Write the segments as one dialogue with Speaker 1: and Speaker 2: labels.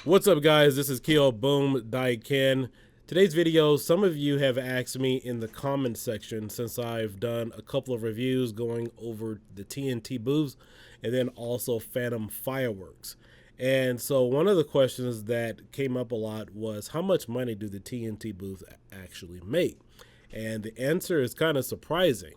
Speaker 1: What's up, guys? This is kioboomdiekin. Today's video, some of you have asked me in the comment section, since I've done a couple of reviews going over the TNT booths and then also Phantom Fireworks. And so one of the questions that came up a lot was, how much money do the TNT booths actually make? And the answer is kind of surprising.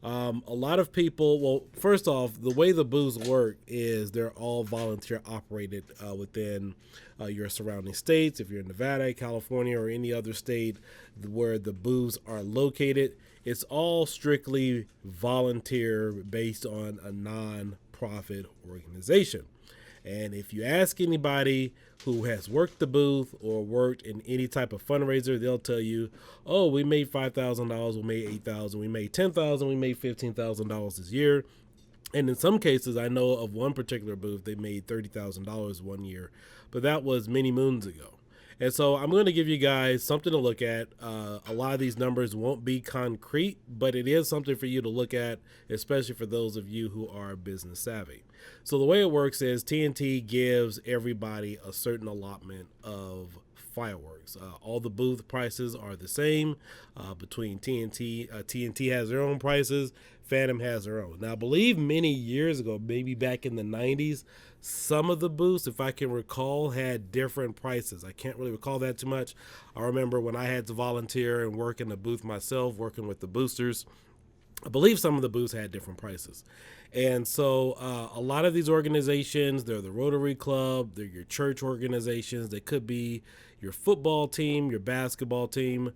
Speaker 1: A lot of people, well, first off, the way the booths work is they're all volunteer operated within your surrounding states. If you're in Nevada, California, or any other state where the booths are located, it's all strictly volunteer based on a non-profit organization. And if you ask anybody who has worked the booth or worked in any type of fundraiser, they'll tell you, oh, we made $5,000, we made $8,000, we made $10,000, we made $15,000 this year. And in some cases, I know of one particular booth, they made $30,000 one year, but that was many moons ago. And so I'm going to give you guys something to look at. A lot of these numbers won't be concrete, but it is something for you to look at, especially for those of you who are business savvy. So the way it works is TNT gives everybody a certain allotment of fireworks. All the booth prices are the same between TNT. TNT has their own prices. Phantom has their own. Now, I believe many years ago, maybe back in the 90s, some of the booths, if I can recall, had different prices. I can't really recall that too much. I remember when I had to volunteer and work in the booth myself, working with the boosters, I believe some of the booths had different prices. And so a lot of these organizations, they're the Rotary Club, they're your church organizations, they could be your football team, your basketball team.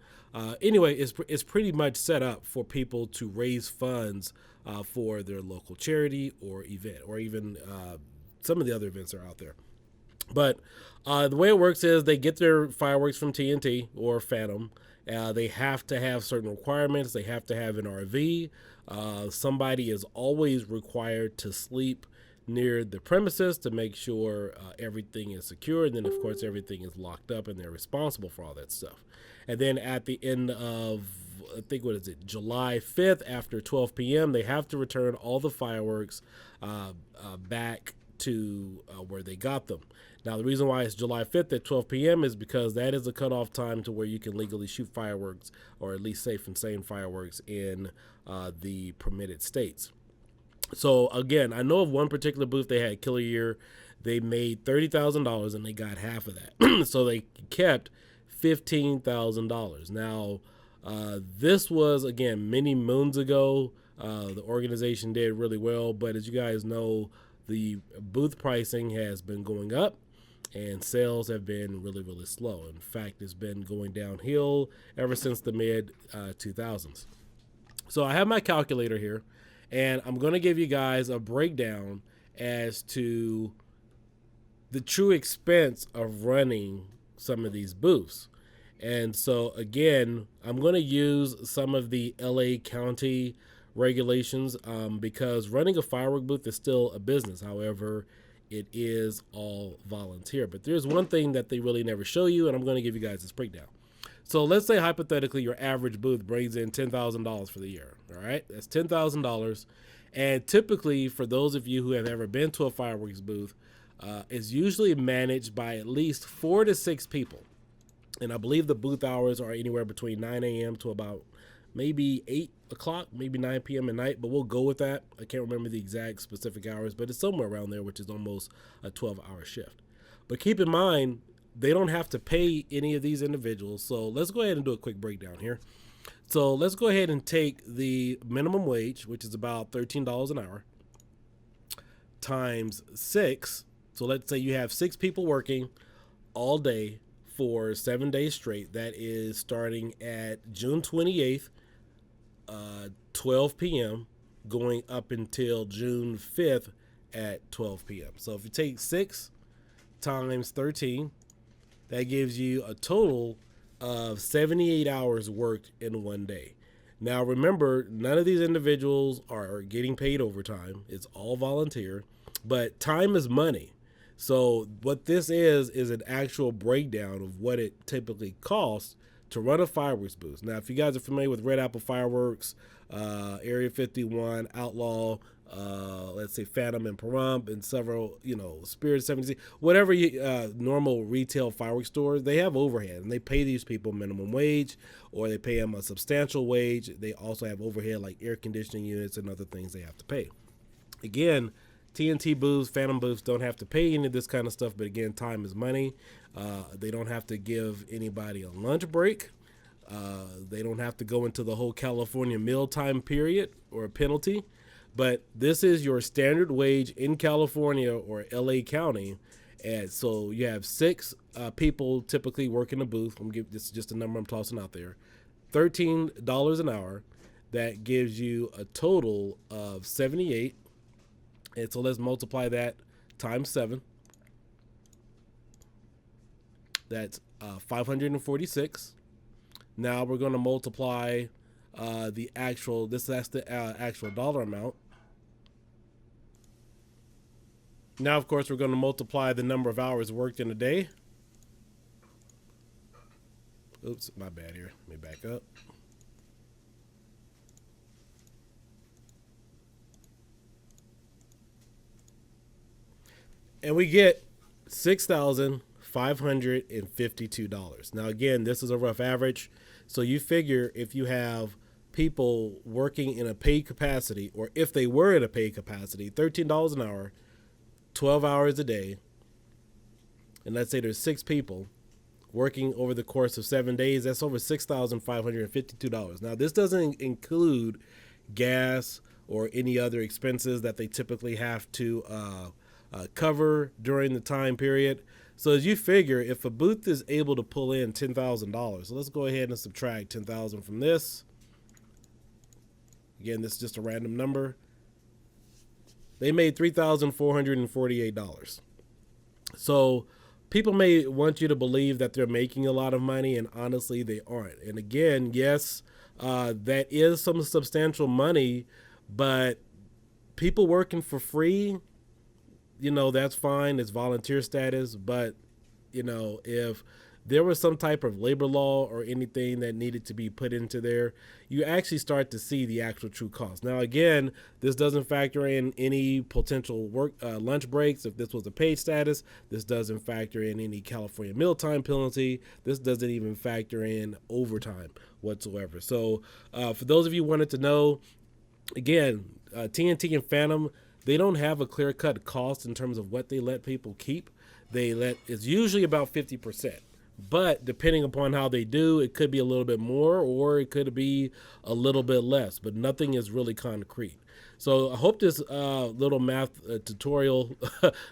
Speaker 1: Anyway, it's pretty much set up for people to raise funds for their local charity or event, or even some of the other events that are out there. But the way it works is they get their fireworks from TNT or Phantom. They have to have certain requirements. They have to have an RV. Somebody is always required to sleep near the premises to make sure everything is secure. And then, of course, everything is locked up and they're responsible for all that stuff. And then at the end of, I think, what is it, July 5th, after 12 p.m., they have to return all the fireworks back to where they got them. Now, the reason why it's July 5th at 12 p.m. is because that is the cutoff time to where you can legally shoot fireworks, or at least safe and sane fireworks, in the permitted states. So, again, I know of one particular booth they had killer year. They made $30,000 and they got half of that. So they kept $15,000. Now, this was, again, many moons ago. The organization did really well, but as you guys know, the booth pricing has been going up and sales have been really, really slow. In fact, it's been going downhill ever since the mid 2000s. So I have my calculator here, and I'm going to give you guys a breakdown as to the true expense of running some of these booths. And so, again, I'm going to use some of the LA County regulations because running a firework booth is still a business. However, it is all volunteer. But there's one thing that they really never show you, and I'm going to give you guys this breakdown. So let's say hypothetically your average booth brings in $10,000 for the year. All right, that's $10,000. And typically, for those of you who have ever been to a fireworks booth, it's usually managed by at least 4 to 6 people. And I believe the booth hours are anywhere between 9 a.m. to about maybe 8 o'clock, maybe 9 p.m. at night, but we'll go with that. I can't remember the exact specific hours, but it's somewhere around there, which is almost a 12-hour shift. But keep in mind, they don't have to pay any of these individuals. So let's go ahead and do a quick breakdown here. So let's go ahead and take the minimum wage, which is about $13 an hour, times 6. So let's say you have 6 people working all day for 7 days straight. That is starting at June 28th, 12 p.m., going up until June 5th at 12 p.m. So if you take 6 times 13, that gives you a total of 78 hours worked in one day. Now, remember, none of these individuals are getting paid overtime. It's all volunteer, but time is money. So what this is an actual breakdown of what it typically costs to run a fireworks booth. Now, if you guys are familiar with Redapplefireworks, Area 51, Outlaw, let's say Phantom and Pahrump and several, Spirit 70, whatever normal retail fireworks stores, they have overhead and they pay these people minimum wage or they pay them a substantial wage. They also have overhead like air conditioning units and other things they have to pay. Again, TNT booths, Phantom booths don't have to pay any of this kind of stuff, but again, time is money. They don't have to give anybody a lunch break. They don't have to go into the whole California mealtime period or a penalty. But this is your standard wage in California or LA County. And so you have 6 people typically working a booth. This is just a number I'm tossing out there. $13 an hour. That gives you a total of 78. And so let's multiply that times 7. That's 546. Now we're going to multiply that's the actual dollar amount. Now, of course, we're going to multiply the number of hours worked in a day. Oops, my bad here. Let me back up. And we get $6,552. Now, again, this is a rough average. So you figure if you have people working in a paid capacity, or if they were in a paid capacity, $13 an hour, 12 hours a day, and let's say there's 6 people working over the course of 7 days, that's over $6,552. Now, this doesn't include gas or any other expenses that they typically have to cover during the time period. So as you figure, if a booth is able to pull in $10,000, so let's go ahead and subtract 10,000 from this. Again, this is just a random number. They made $3,448. So people may want you to believe that they're making a lot of money, and honestly, they aren't. And again, yes, that is some substantial money, but people working for free, that's fine. It's volunteer status. But, if there was some type of labor law or anything that needed to be put into there, you actually start to see the actual true cost. Now, again, this doesn't factor in any potential lunch breaks. If this was a paid status, this doesn't factor in any California mealtime penalty. This doesn't even factor in overtime whatsoever. So for those of you who wanted to know, again, TNT and Phantom, they don't have a clear-cut cost in terms of what they let people keep. It's usually about 50%. But depending upon how they do, it could be a little bit more or it could be a little bit less, but nothing is really concrete. So I hope this little math tutorial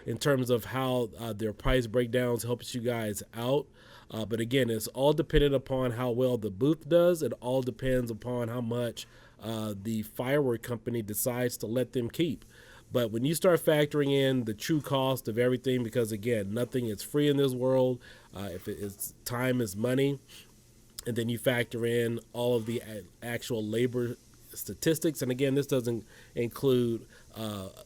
Speaker 1: in terms of how their price breakdowns helps you guys out. But again, it's all dependent upon how well the booth does. It all depends upon how much the firework company decides to let them keep. But when you start factoring in the true cost of everything, because again, nothing is free in this world, if it's time is money, and then you factor in all of the actual labor statistics, and again, this doesn't include,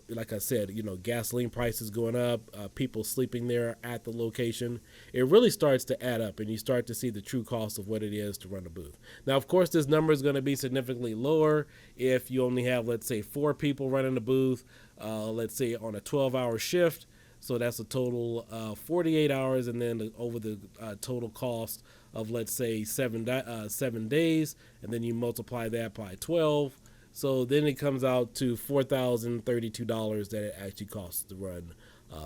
Speaker 1: like I said, gasoline prices going up, people sleeping there at the location. It really starts to add up, and you start to see the true cost of what it is to run a booth. Now, of course, this number is going to be significantly lower if you only have, let's say, 4 people running a booth, let's say on a 12-hour shift. So that's a total 48 hours, and then over the total cost of, let's say, 7 days, and then you multiply that by 12. So then it comes out to $4,032 that it actually costs to run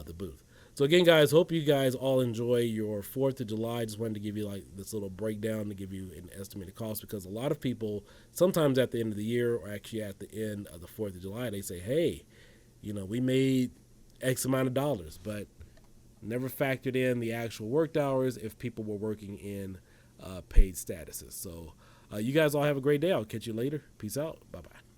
Speaker 1: the booth. So again, guys, hope you guys all enjoy your 4th of July. Just wanted to give you like this little breakdown to give you an estimated cost, because a lot of people sometimes at the end of the year or actually at the end of the 4th of July, they say, hey, we made X amount of dollars, but never factored in the actual worked hours if people were working in paid statuses. So you guys all have a great day. I'll catch you later. Peace out. Bye-bye.